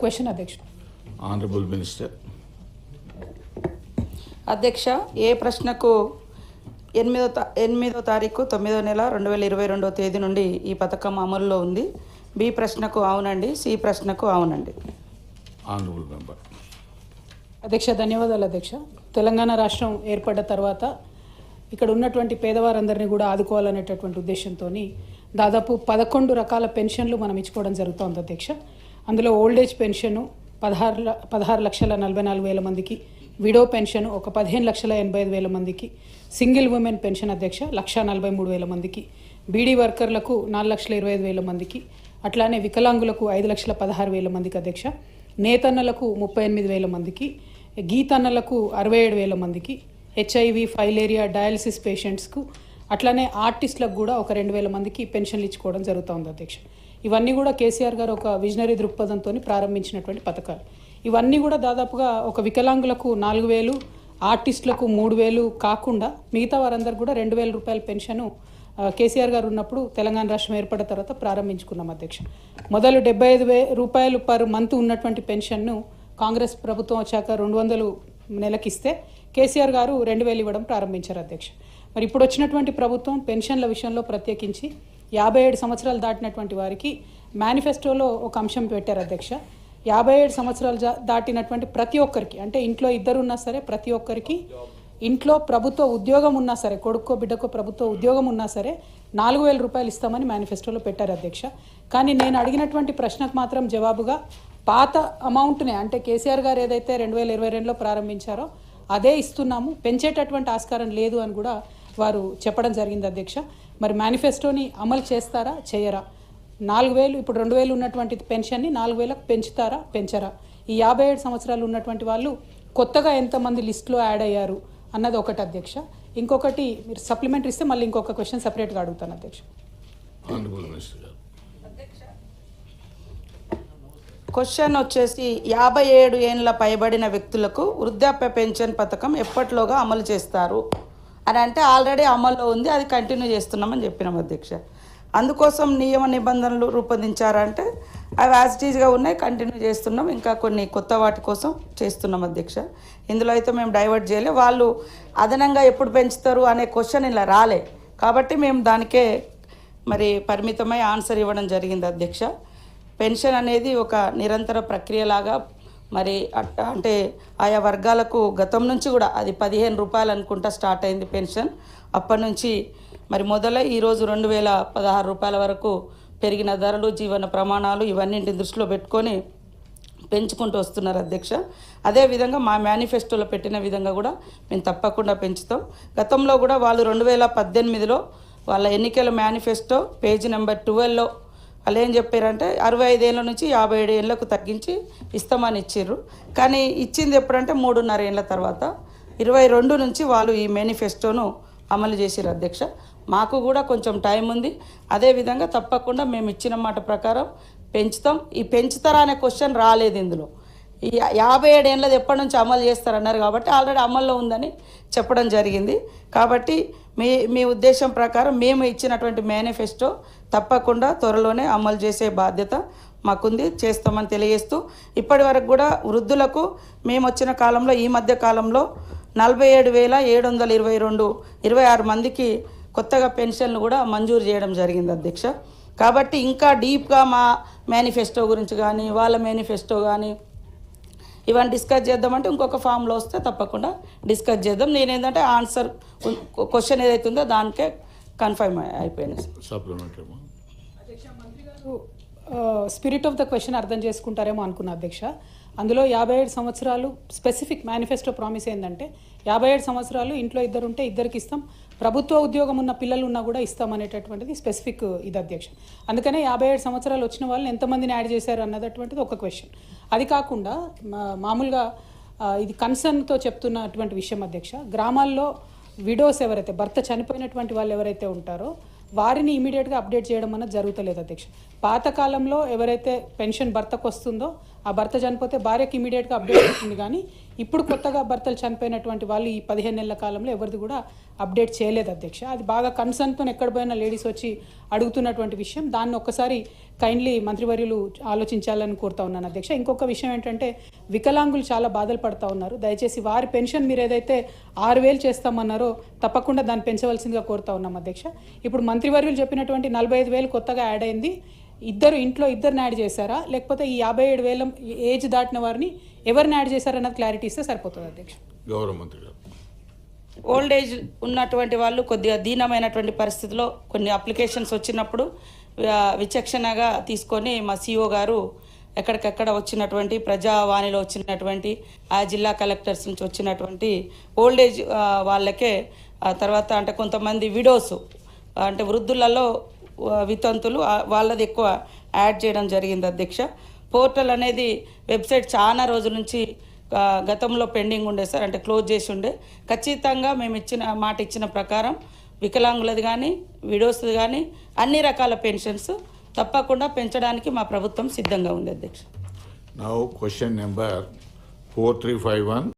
Question అధ్యక్ష. Honourable minister. అధ్యక్ష, ఏ ప్రశ్నకు 8వ తారీఖు 9వ నెల 2022 తేదీ నుండి ఈ పథకం అమల్లో ఉంది? బి ప్రశ్నకు అవునండి, సి ప్రశ్నకు అవునండి. Honourable member. అధ్యక్ష ధన్యవాదాలు అధ్యక్ష. తెలంగాణ రాష్ట్రం ఏర్పడ్డ తర్వాత ఇక్కడ ఉన్నటువంటి పేదవారందరినీ కూడా ఆదుకోవాలనేటటువంటి ఉద్దేశంతో దాదాపు 11 రకాల పెన్షన్లు మనం ఇచ్చుకోవడం జరుగుతుంది అధ్యక్ష. అందులో ఓల్డ్ ఏజ్ పెన్షను 16,44,000 మందికి, విడో పెన్షన్ ఒక 15,85,000 మందికి, సింగిల్ ఉమెన్ పెన్షన్ అధ్యక్ష 1,43,000 మందికి, బీడీ వర్కర్లకు 4,25,000 మందికి, అట్లానే వికలాంగులకు 5,16,000 మందికి అధ్యక్ష, నేతన్నలకు 38,000 మందికి, గీతన్నలకు 67,000 మందికి, హెచ్ఐవి, ఫైలేరియా, డయాలసిస్ పేషెంట్స్కు, అట్లానే ఆర్టిస్టులకు కూడా ఒక 2,000 మందికి పెన్షన్లు ఇచ్చుకోవడం జరుగుతుంది అధ్యక్ష. ఇవన్నీ కూడా కేసీఆర్ గారు ఒక విజనరీ దృక్పథంతో ప్రారంభించినటువంటి పథకాలు. ఇవన్నీ కూడా దాదాపుగా ఒక వికలాంగులకు 4,000, ఆర్టిస్టులకు 3,000 కాకుండా మిగతా వారందరూ కూడా 2,000 రూపాయల పెన్షను కేసీఆర్ గారు ఉన్నప్పుడు తెలంగాణ రాష్ట్రం ఏర్పడిన తర్వాత ప్రారంభించుకున్నాం అధ్యక్ష. మొదలు 75,000 రూపాయలు పర్ మంత్ ఉన్నటువంటి పెన్షన్ను కాంగ్రెస్ ప్రభుత్వం వచ్చాక 200 నెలకిస్తే కేసీఆర్ గారు 2,000 ఇవ్వడం ప్రారంభించారు అధ్యక్ష. మరి ఇప్పుడు వచ్చినటువంటి ప్రభుత్వం పెన్షన్ల విషయంలో ప్రత్యేకించి 57 సంవత్సరాలు దాటినటువంటి వారికి మేనిఫెస్టోలో ఒక అంశం పెట్టారు అధ్యక్ష. 57 సంవత్సరాలు దాటినటువంటి ప్రతి ఒక్కరికి, అంటే ఇంట్లో ఇద్దరు ఉన్నా సరే ప్రతి ఒక్కరికి, ఇంట్లో ప్రభుత్వ ఉద్యోగం ఉన్నా సరే, కొడుకో బిడ్డకో ప్రభుత్వ ఉద్యోగం ఉన్నా సరే 4,000 రూపాయలు ఇస్తామని మేనిఫెస్టోలో పెట్టారు అధ్యక్ష. కానీ నేను అడిగినటువంటి ప్రశ్నకు మాత్రం జవాబుగా పాత అమౌంట్నే, అంటే కేసీఆర్ గారు ఏదైతే 2022లో ప్రారంభించారో అదే ఇస్తున్నాము, పెంచేటటువంటి ఆస్కారం లేదు అని కూడా వారు చెప్పడం జరిగింది అధ్యక్ష. మరి మేనిఫెస్టోని అమలు చేస్తారా చేయరా? 4,000 ఇప్పుడు 2,000 ఉన్నటువంటి పెన్షన్ని 4,000కు పెంచుతారా పెంచరా? ఈ 57 సంవత్సరాలు ఉన్నటువంటి వాళ్ళు కొత్తగా ఎంతమంది లిస్టులో యాడ్ అయ్యారు అన్నది ఒకటి అధ్యక్ష. ఇంకొకటి మీరు సప్లిమెంటరీ ఇస్తే మళ్ళీ ఇంకొక క్వశ్చన్ సపరేట్గా అడుగుతాను అధ్యక్ష. క్వశ్చన్ వచ్చేసి 57 ఏళ్ళ పైబడిన వ్యక్తులకు వృద్ధాప్య పెన్షన్ పథకం ఎప్పటిలోగా అమలు చేస్తారు అని అంటే ఆల్రెడీ అమల్లో ఉంది, అది కంటిన్యూ చేస్తున్నామని చెప్పినాం అధ్యక్ష. అందుకోసం నియమ నిబంధనలు రూపొందించారంటే అవి యాజ్ ఇట్ ఈజ్గా ఉన్నాయి, కంటిన్యూ చేస్తున్నాం. ఇంకా కొన్ని కొత్త వాటి కోసం చేస్తున్నాం అధ్యక్ష. ఇందులో అయితే మేము డైవర్ట్ చేయలే, వాళ్ళు అదనంగా ఎప్పుడు పెంచుతారు అనే క్వశ్చన్ ఇలా రాలే కాబట్టి మేము దానికే మరి పరిమితమై ఆన్సర్ ఇవ్వడం జరిగింది అధ్యక్ష. పెన్షన్ అనేది ఒక నిరంతర ప్రక్రియలాగా మరి అంటే ఆయా వర్గాలకు గతం నుంచి కూడా అది 15 రూపాయలు అనుకుంటా స్టార్ట్ అయింది పెన్షన్. అప్పటి నుంచి మరి మొదలై ఈరోజు 2,016 రూపాయల వరకు పెరిగిన ధరలు, జీవన ప్రమాణాలు ఇవన్నింటిని దృష్టిలో పెట్టుకొని పెంచుకుంటూ వస్తున్నారు అధ్యక్ష. అదేవిధంగా మా మేనిఫెస్టోలో పెట్టిన విధంగా కూడా మేము తప్పకుండా పెంచుతాం. గతంలో కూడా వాళ్ళు 2018లో వాళ్ళ ఎన్నికల మేనిఫెస్టో పేజీ నెంబర్ 12లో వాళ్ళు ఏం చెప్పారంటే 65 ఏళ్ళ నుంచి 57 ఏళ్ళకు తగ్గించి ఇస్తామని ఇచ్చారు. కానీ ఇచ్చింది ఎప్పుడంటే 3.5 ఏళ్ళ తర్వాత 22 నుంచి వాళ్ళు ఈ మేనిఫెస్టోను అమలు చేసారు అధ్యక్ష. మాకు కూడా కొంచెం టైం ఉంది. అదేవిధంగా తప్పకుండా మేము ఇచ్చిన మాట ప్రకారం పెంచుతాం. ఈ పెంచుతారా అనే క్వశ్చన్ రాలేదు ఇందులో. ఈ 57 ఏళ్ళది ఎప్పటి నుంచి అమలు చేస్తారన్నారు కాబట్టి ఆల్రెడీ అమల్లో ఉందని చెప్పడం జరిగింది. కాబట్టి మీ ఉద్దేశం ప్రకారం మేము ఇచ్చినటువంటి మేనిఫెస్టో తప్పకుండా త్వరలోనే అమలు చేసే బాధ్యత మాకుంది, చేస్తామని తెలియజేస్తూ ఇప్పటి వరకు కూడా వృద్ధులకు మేము వచ్చిన కాలంలో ఈ మధ్య కాలంలో 47,726 మందికి కొత్తగా పెన్షన్లు కూడా మంజూరు చేయడం జరిగింది అధ్యక్ష. కాబట్టి ఇంకా డీప్గా మా మేనిఫెస్టో గురించి కానీ వాళ్ళ మేనిఫెస్టో కానీ ఇవన్నీ డిస్కస్ చేద్దామంటే ఇంకొక ఫామ్లో వస్తే తప్పకుండా డిస్కస్ చేద్దాం. నేనేంటంటే ఆన్సర్ క్వశ్చన్ ఏదైతే ఉందో దానికే కన్ఫర్మ్ అయిపోయింది. స్పిరిట్ ఆఫ్ ద క్వశ్చన్ అర్థం చేసుకుంటారేమో అనుకున్నా అధ్యక్ష. అందులో 57 సంవత్సరాలు స్పెసిఫిక్ మేనిఫెస్టో ప్రామిస్ ఏంటంటే 57 సంవత్సరాలు ఇంట్లో ఇద్దరు ఉంటే ఇద్దరికి ఇస్తాం, ప్రభుత్వ ఉద్యోగం ఉన్న పిల్లలు ఉన్నా కూడా ఇస్తాం అనేటటువంటిది స్పెసిఫిక్ ఇది అధ్యక్ష. అందుకనే 57 సంవత్సరాలు వచ్చిన వాళ్ళని ఎంతమందిని యాడ్ చేశారు అన్నటువంటిది ఒక క్వశ్చన్. అది కాకుండా మామూలుగా ఇది కన్సర్న్తో చెప్తున్నటువంటి విషయం అధ్యక్ష. గ్రామాల్లో విడోస్ ఎవరైతే భర్త చనిపోయినటువంటి వాళ్ళు ఎవరైతే ఉంటారో వారిని ఇమీడియట్గా అప్డేట్ చేయడం అన్నది జరుగుతలేదు అధ్యక్ష. పాతకాలంలో ఎవరైతే పెన్షన్ భర్తకు వస్తుందో ఆ భర్త చనిపోతే భార్యకి ఇమీడియట్గా అప్డేట్ అవుతుంది, కానీ ఇప్పుడు కొత్తగా భర్తలు చనిపోయినటువంటి వాళ్ళు ఈ 15 నెలల కాలంలో ఎవరిది కూడా అప్డేట్ చేయలేదు అధ్యక్ష. అది బాగా కన్సర్న్తో ఎక్కడ పోయినా లేడీస్ వచ్చి అడుగుతున్నటువంటి విషయం. దాన్ని ఒక్కసారి కైండ్లీ మంత్రివర్యులు ఆలోచించాలని కోరుతా ఉన్నాను అధ్యక్ష. ఇంకొక విషయం ఏంటంటే వికలాంగులు చాలా బాధలు పడుతూ ఉన్నారు. దయచేసి వారి పెన్షన్ మీరు ఏదైతే 6,000 చేస్తామన్నారో తప్పకుండా దాన్ని పెంచవలసిందిగా కోరుతా ఉన్నాం అధ్యక్ష. ఇప్పుడు మంత్రివర్యులు చెప్పినటువంటి 45,000 కొత్తగా యాడ్ అయింది. ఇంట్లో ఇద్దరిని యాడ్ చేశారా, లేకపోతే ఈ 57,000 ఏజ్ దాటిన వారిని ఎవరిని యాడ్ చేశారన్నది క్లారిటీ ఇస్తే సరిపోతుంది అధ్యక్ష. గౌరవ మంత్రి గారు. ఓల్డ్ ఏజ్ ఉన్నటువంటి వాళ్ళు కొద్దిగా దీనమైనటువంటి పరిస్థితిలో కొన్ని అప్లికేషన్స్ వచ్చినప్పుడు విచక్షణగా తీసుకొని మా సిఓ గారు ఎక్కడికెక్కడ వచ్చినటువంటి ప్రజావాణిలో వచ్చినటువంటి ఆ జిల్లా కలెక్టర్స్ నుంచి వచ్చినటువంటి ఓల్డ్ ఏజ్ వాళ్ళకే తర్వాత అంటే కొంతమంది విడోస్ అంటే వృద్ధులలో వితంతులు వాళ్ళది ఎక్కువ యాడ్ చేయడం జరిగింది అధ్యక్ష. పోర్టల్ అనేది వెబ్సైట్ చాలా రోజుల నుంచి గతంలో పెండింగ్ ఉండే సార్, అంటే క్లోజ్ చేసి ఉండే. ఖచ్చితంగా మేము మాట ఇచ్చిన ప్రకారం వికలాంగులది కానీ విడోస్ది కానీ అన్ని రకాల పెన్షన్స్ తప్పకుండా పెంచడానికి మా ప్రభుత్వం సిద్ధంగా ఉంది అధ్యక్ష. Now question number 4351.